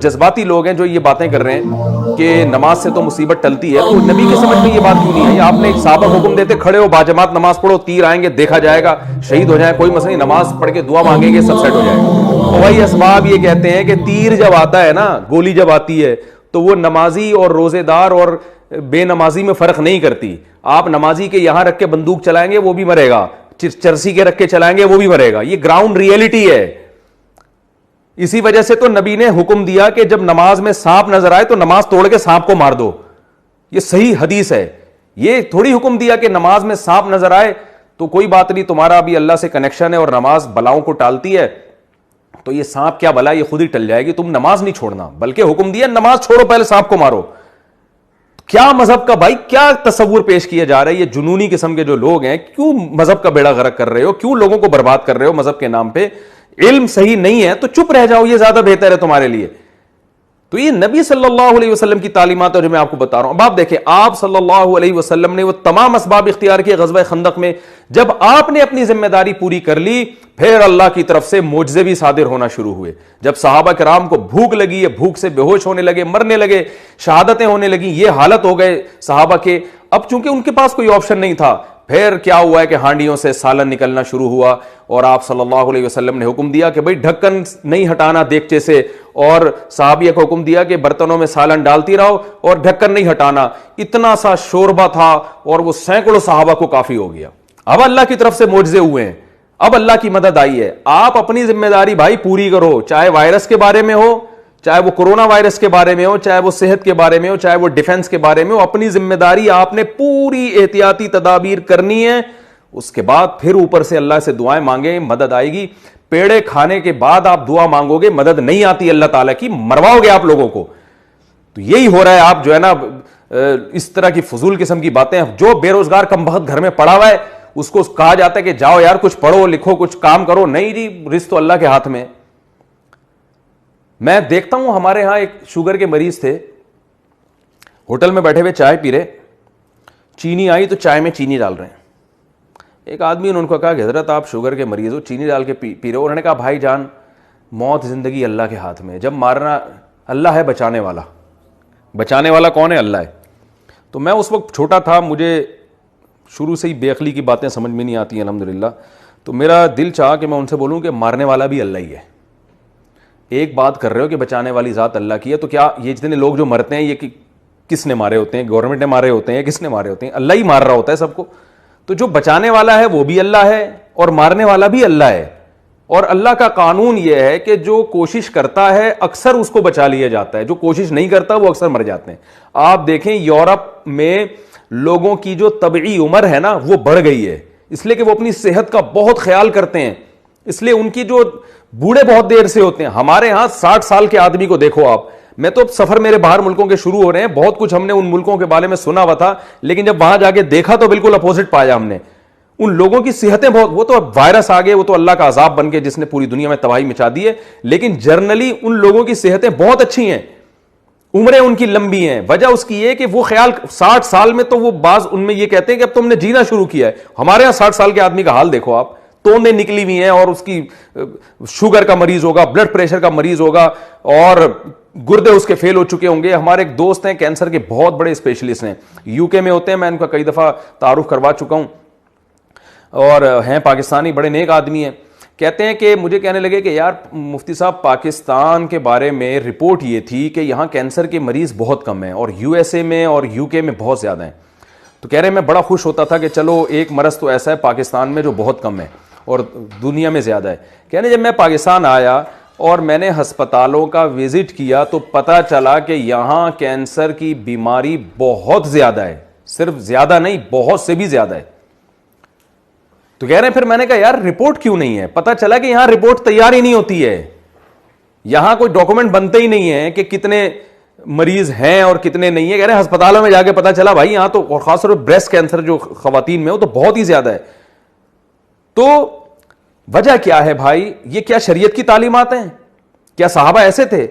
جذباتی لوگ ہیں جو یہ باتیں کر رہے ہیں کہ نماز سے تو مصیبت ٹلتی ہے، تو نبی کی سمجھ میں یہ بات کیوں نہیں ہے؟ آپ نے ایک صحابہ حکم دیتے کھڑے ہو باجماعت نماز پڑھو، تیر آئیں گے دیکھا جائے گا، شہید ہو جائیں کوئی مسئلہ نہیں، نماز پڑھ کے دعا مانگیں گے سب سیٹ ہو جائے گا۔ تو وہی اسباب یہ کہتے ہیں کہ تیر جب آتا ہے نا، گولی جب آتی ہے تو وہ نمازی اور روزے دار اور بے نمازی میں فرق نہیں کرتی۔ آپ نمازی کے یہاں رکھ کے بندوق چلائیں گے وہ بھی مرے گا، چرسی کے رکھ کے چلائیں گے وہ بھی مرے گا، یہ گراؤنڈ ریئلٹی ہے۔ اسی وجہ سے تو نبی نے حکم دیا کہ جب نماز میں سانپ نظر آئے تو نماز توڑ کے سانپ کو مار دو، یہ صحیح حدیث ہے۔ یہ تھوڑی حکم دیا کہ نماز میں سانپ نظر آئے تو کوئی بات نہیں، تمہارا بھی اللہ سے کنیکشن ہے اور نماز بلاؤں کو ٹالتی ہے، تو یہ سانپ کیا بلا، یہ خود ہی ٹل جائے گی، تم نماز نہیں چھوڑنا، بلکہ حکم دیا نماز چھوڑو پہلے سانپ کو مارو۔ کیا مذہب کا بھائی کیا تصور پیش کیا جا رہا ہے؟ یہ جنونی قسم کے جو لوگ ہیں، کیوں مذہب کا بیڑا غرق کر رہے ہو؟ کیوں لوگوں کو برباد کر رہے ہو مذہب کے نام پہ؟ علم صحیح نہیں ہے تو چپ رہ جاؤ، یہ زیادہ بہتر ہے تمہارے لیے۔ تو یہ نبی صلی اللہ علیہ وسلم کی تعلیمات ہے جو میں آپ کو بتا رہا ہوں۔ اب آپ دیکھیں، آپ صلی اللہ علیہ وسلم نے وہ تمام اسباب اختیار کیے غزوہ خندق میں۔ جب آپ نے اپنی ذمہ داری پوری کر لی، پھر اللہ کی طرف سے معجزے بھی صادر ہونا شروع ہوئے۔ جب صحابہ کرام کو بھوک لگی ہے، بھوک سے بے ہوش ہونے لگے، مرنے لگے، شہادتیں ہونے لگیں، یہ حالت ہو گئے صحابہ کے، اب چونکہ ان کے پاس کوئی آپشن نہیں تھا، پھر کیا ہوا ہے کہ ہانڈیوں سے سالن نکلنا شروع ہوا، اور آپ صلی اللہ علیہ وسلم نے حکم دیا کہ بھئی ڈھکن نہیں ہٹانا دیگچے سے، اور صحابیہ کو حکم دیا کہ برتنوں میں سالن ڈالتی رہو اور ڈھکن نہیں ہٹانا۔ اتنا سا شوربہ تھا اور وہ سینکڑوں صحابہ کو کافی ہو گیا۔ اب اللہ کی طرف سے معجزے ہوئے ہیں، اب اللہ کی مدد آئی ہے۔ آپ اپنی ذمہ داری بھائی پوری کرو، چاہے وائرس کے بارے میں ہو، چاہے وہ کورونا وائرس کے بارے میں ہو، چاہے وہ صحت کے بارے میں ہو، چاہے وہ ڈیفنس کے بارے میں ہو، اپنی ذمہ داری آپ نے پوری احتیاطی تدابیر کرنی ہے۔ اس کے بعد پھر اوپر سے اللہ سے دعائیں مانگیں، مدد آئے گی۔ پیڑے کھانے کے بعد آپ دعا مانگو گے، مدد نہیں آتی اللہ تعالیٰ کی، مرواؤ گے آپ لوگوں کو۔ تو یہی ہو رہا ہے، آپ جو ہے نا اس طرح کی فضول قسم کی باتیں، جو بے روزگار کم بخت گھر میں پڑا ہوا ہے اس کو کہا جاتا ہے کہ جاؤ یار کچھ پڑھو لکھو کچھ کام کرو، نہیں جی، رزق تو اللہ کے ہاتھ میں۔ میں دیکھتا ہوں ہمارے ہاں ایک شوگر کے مریض تھے، ہوٹل میں بیٹھے ہوئے چائے پی رہے، چینی آئی تو چائے میں چینی ڈال رہے ہیں۔ ایک آدمی نے ان کو کہا کہ حضرت آپ شوگر کے مریض ہو، چینی ڈال کے پی رہے ہو؟ انہوں نے کہا بھائی جان، موت زندگی اللہ کے ہاتھ میں ہے، جب مارنا اللہ ہے، بچانے والا، بچانے والا کون ہے؟ اللہ ہے۔ تو میں اس وقت چھوٹا تھا، مجھے شروع سے ہی بے عقلی کی باتیں سمجھ میں نہیں آتی ہیں الحمدللہ، تو میرا دل چاہا کہ میں ان سے بولوں کہ مارنے والا بھی اللہ ہی ہے۔ ایک بات کر رہے ہو کہ بچانے والی ذات اللہ کی ہے، تو کیا یہ جتنے لوگ جو مرتے ہیں یہ کس نے مارے ہوتے ہیں؟ گورنمنٹ نے مارے ہوتے ہیں؟ کس نے مارے ہوتے ہیں؟ اللہ ہی مار رہا ہوتا ہے سب کو۔ تو جو بچانے والا ہے وہ بھی اللہ ہے اور مارنے والا بھی اللہ ہے، اور اللہ کا قانون یہ ہے کہ جو کوشش کرتا ہے اکثر اس کو بچا لیا جاتا ہے، جو کوشش نہیں کرتا وہ اکثر مر جاتے ہیں۔ آپ دیکھیں یورپ میں لوگوں کی جو طبعی عمر ہے نا وہ بڑھ گئی ہے، اس لیے کہ وہ اپنی صحت کا بہت خیال کرتے ہیں، اس لیے ان کی جو بوڑھے بہت دیر سے ہوتے ہیں۔ ہمارے ہاں 60 سال کے آدمی کو دیکھو آپ، میں تو سفر میرے باہر ملکوں کے شروع ہو رہے ہیں، بہت کچھ ہم نے ان ملکوں کے بارے میں سنا ہوا تھا، لیکن جب وہاں جا کے دیکھا تو بالکل اپوزٹ پایا ہم نے۔ ان لوگوں کی صحتیں بہت، وہ تو وائرس آ گئے، وہ تو اللہ کا عذاب بن کے جس نے پوری دنیا میں تباہی مچا دی ہے، لیکن جرنلی ان لوگوں کی صحتیں بہت اچھی ہیں، عمریں ان کی لمبی ہیں۔ وجہ اس کی یہ کہ وہ خیال 60 سال میں تو وہ بعض ان میں یہ کہتے ہیں کہ اب تم نے جینا شروع کیا ہے۔ ہمارے ہاں 60 سال کے آدمی کا حال دیکھو آپ، توندیں نکلی ہوئی ہیں، اور اس کی شوگر کا مریض ہوگا، بلڈ پریشر کا مریض ہوگا، اور گردے اس کے فیل ہو چکے ہوں گے۔ ہمارے ایک دوست ہیں کینسر کے بہت بڑے اسپیشلسٹ ہیں، یو کے میں ہوتے ہیں، میں ان کا کئی دفعہ تعارف کروا چکا ہوں، اور ہیں پاکستانی، بڑے نیک آدمی ہیں۔ کہتے ہیں کہ مجھے کہنے لگے کہ یار مفتی صاحب پاکستان کے بارے میں رپورٹ یہ تھی کہ یہاں کینسر کے مریض بہت کم ہیں، اور یو ایس اے میں اور یو کے میں بہت زیادہ ہیں۔ تو کہہ رہے میں بڑا خوش ہوتا تھا کہ چلو ایک مرض تو ایسا ہے پاکستان میں جو بہت کم ہے اور دنیا میں زیادہ ہے۔ کہنے جب میں پاکستان آیا اور میں نے ہسپتالوں کا وزٹ کیا تو پتہ چلا کہ یہاں کینسر کی بیماری بہت زیادہ ہے، صرف زیادہ نہیں بہت سے بھی زیادہ ہے۔ تو کہہ رہے ہیں پھر میں نے کہا یار رپورٹ کیوں نہیں ہے؟ پتہ چلا کہ یہاں رپورٹ تیار ہی نہیں ہوتی ہے، یہاں کوئی ڈاکومنٹ بنتے ہی نہیں ہیں کہ کتنے مریض ہیں اور کتنے نہیں ہیں۔ کہہ رہے ہیں ہسپتالوں میں جا کے پتہ چلا بھائی یہاں تو، اور خاص طور پر بریسٹ کینسر جو خواتین میں ہو تو بہت ہی زیادہ ہے۔ تو وجہ کیا ہے بھائی؟ یہ کیا شریعت کی تعلیمات ہیں؟ کیا صحابہ ایسے تھے؟